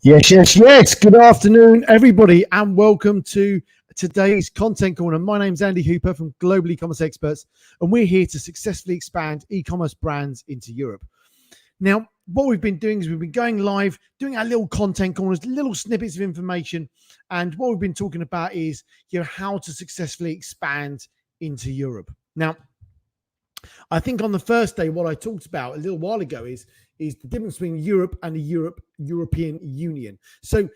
Yes, yes, yes. Good afternoon, everybody, and welcome to today's Content Corner. My name's Andy Hooper from Global E-Commerce Experts, and we're here to successfully expand e-commerce brands into Europe. Now, what we've been doing is we've been going live, doing our little content corners, little snippets of information, and what we've been talking about is how to successfully expand into Europe. Now, I think on the first day, what I talked about a little while ago is the difference between Europe and the European Union. So,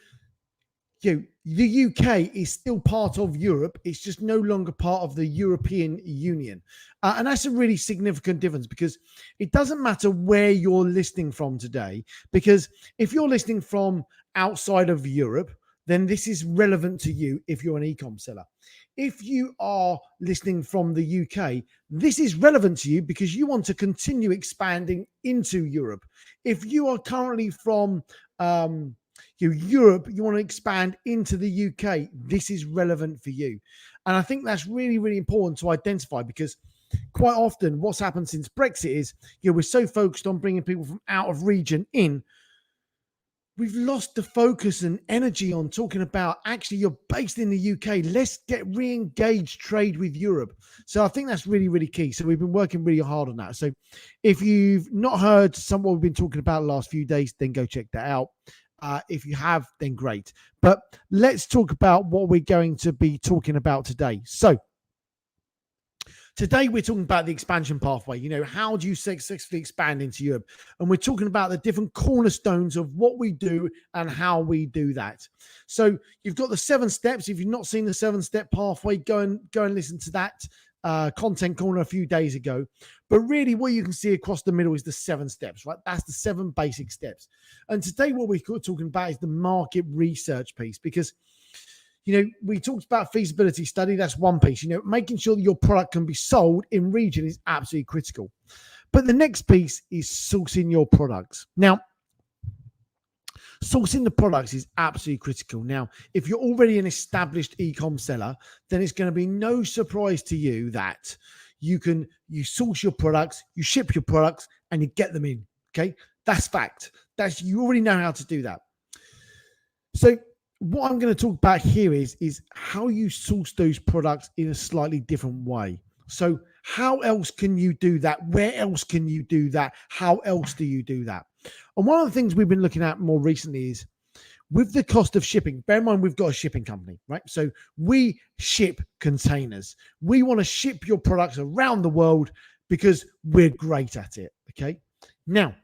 the UK is still part of Europe. It's just no longer part of the European Union. And that's a really significant difference because it doesn't matter where you're listening from today, because if you're listening from outside of Europe, then this is relevant to you if you're an e-com seller. If you are listening from the UK, this is relevant to you because you want to continue expanding into Europe. If you are currently from Europe, you want to expand into the UK, this is relevant for you. And I think that's really, really important to identify because quite often what's happened since Brexit is we're so focused on bringing people from out of region in. We've lost the focus and energy on talking about actually you're based in the UK. Let's get re-engaged trade with Europe. So I think that's really, really key. So we've been working really hard on that. So if you've not heard some what we've been talking about the last few days, then go check that out. If you have, then great. But let's talk about what we're going to be talking about today. So today we're talking about the expansion pathway. How do you successfully expand into Europe? And we're talking about the different cornerstones of what we do and how we do that. So you've got the 7 steps. If you've not seen the 7-step pathway, go and listen to that content corner a few days ago. But really what you can see across the middle is the 7 steps, right? That's the 7 basic steps. And today what we're talking about is the market research piece because we talked about feasibility study. That's one piece. Making sure that your product can be sold in region is absolutely critical. But the next piece is sourcing your products. Now, sourcing the products is absolutely critical. Now, if you're already an established e-com seller, then it's going to be no surprise to you that you source your products, you ship your products, and you get them in. Okay, that's fact. You already know how to do that. So what I'm going to talk about here is how you source those products in a slightly different way. So how else can you do that? Where else can you do that? How else do you do that? And one of the things we've been looking at more recently is with the cost of shipping. Bear in mind, we've got a shipping company, right? So we ship containers. We want to ship your products around the world because we're great at it, okay? Now,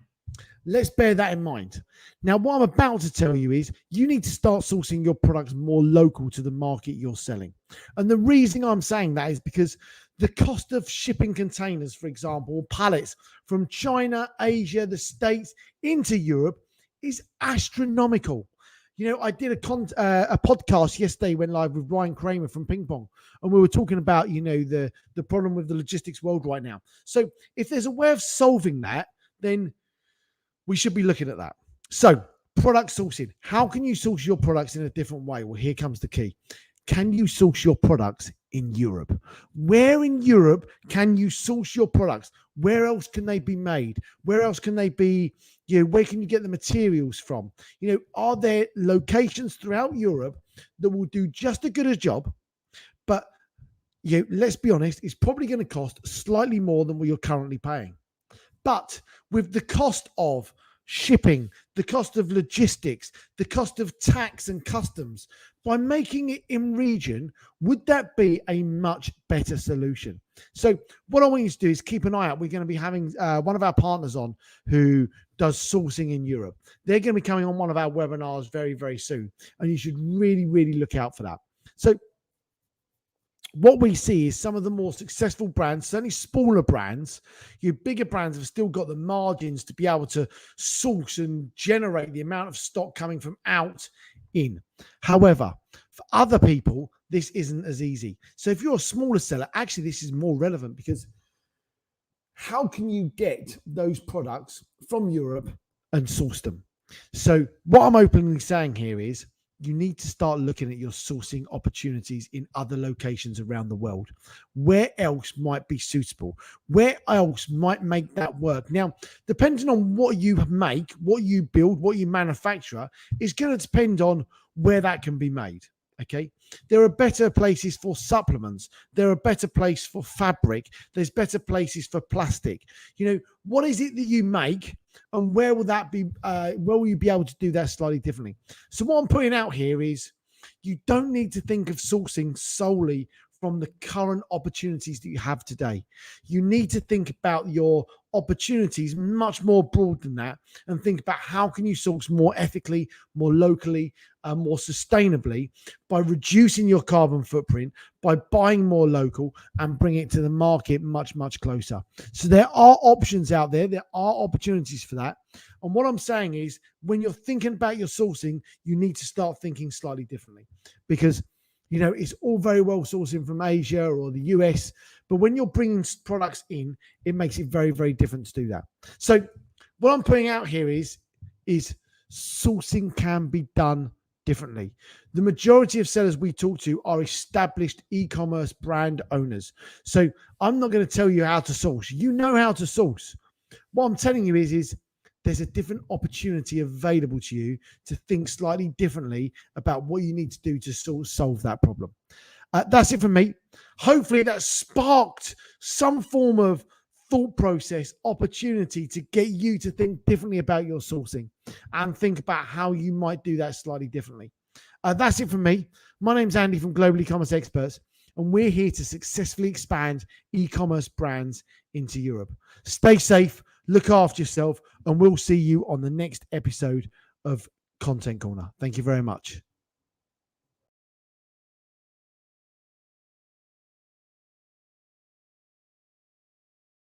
let's bear that in mind. Now, what I'm about to tell you is you need to start sourcing your products more local to the market you're selling. And the reason I'm saying that is because the cost of shipping containers, for example, pallets from China, Asia, the States into Europe is astronomical. I did a podcast yesterday, went live with Ryan Kramer from Ping Pong, and we were talking about, the problem with the logistics world right now. So if there's a way of solving that, then we should be looking at that. So product sourcing. How can you source your products in a different way? Well, here comes the key. Can you source your products in Europe? Where in Europe can you source your products? Where else can they be made? Where else can they be, where can you get the materials from? Are there locations throughout Europe that will do just as good a job, but let's be honest, it's probably going to cost slightly more than what you're currently paying. But with the cost of shipping, the cost of logistics, the cost of tax and customs, by making it in region, would that be a much better solution? So what I want you to do is keep an eye out. We're going to be having one of our partners on who does sourcing in Europe. They're going to be coming on one of our webinars very, very soon. And you should really, really look out for that. So what we see is some of the more successful brands, certainly smaller brands, your bigger brands have still got the margins to be able to source and generate the amount of stock coming from out in. However, for other people, this isn't as easy. So if you're a smaller seller, actually this is more relevant because how can you get those products from Europe and source them? So what I'm openly saying here is you need to start looking at your sourcing opportunities in other locations around the world. Where else might be suitable? Where else might make that work? Now, depending on what you make, what you build, what you manufacture, is going to depend on where that can be made. Okay. There are better places for supplements. There are better places for fabric. There's better places for plastic. What is it that you make, and where will that be? Where will you be able to do that slightly differently? So what I'm putting out here is you don't need to think of sourcing solely from the current opportunities that you have today. You need to think about your opportunities much more broad than that, and think about how can you source more ethically, more locally, more sustainably, by reducing your carbon footprint, by buying more local and bringing it to the market much, much closer. So there are options out there. There are opportunities for that. And what I'm saying is, when you're thinking about your sourcing, you need to start thinking slightly differently, because it's all very well sourcing from Asia or the US, but when you're bringing products in, it makes it very, very different to do that. So what I'm putting out here is sourcing can be done differently. The majority of sellers we talk to are established e-commerce brand owners. So I'm not going to tell you how to source. You know how to source. What I'm telling you is there's a different opportunity available to you to think slightly differently about what you need to do to solve that problem. That's it for me. Hopefully that sparked some form of thought process, opportunity to get you to think differently about your sourcing and think about how you might do that slightly differently. That's it from me. My name's Andy from Global E-Commerce Experts, and we're here to successfully expand e-commerce brands into Europe. Stay safe, look after yourself, and we'll see you on the next episode of Content Corner. Thank you very much.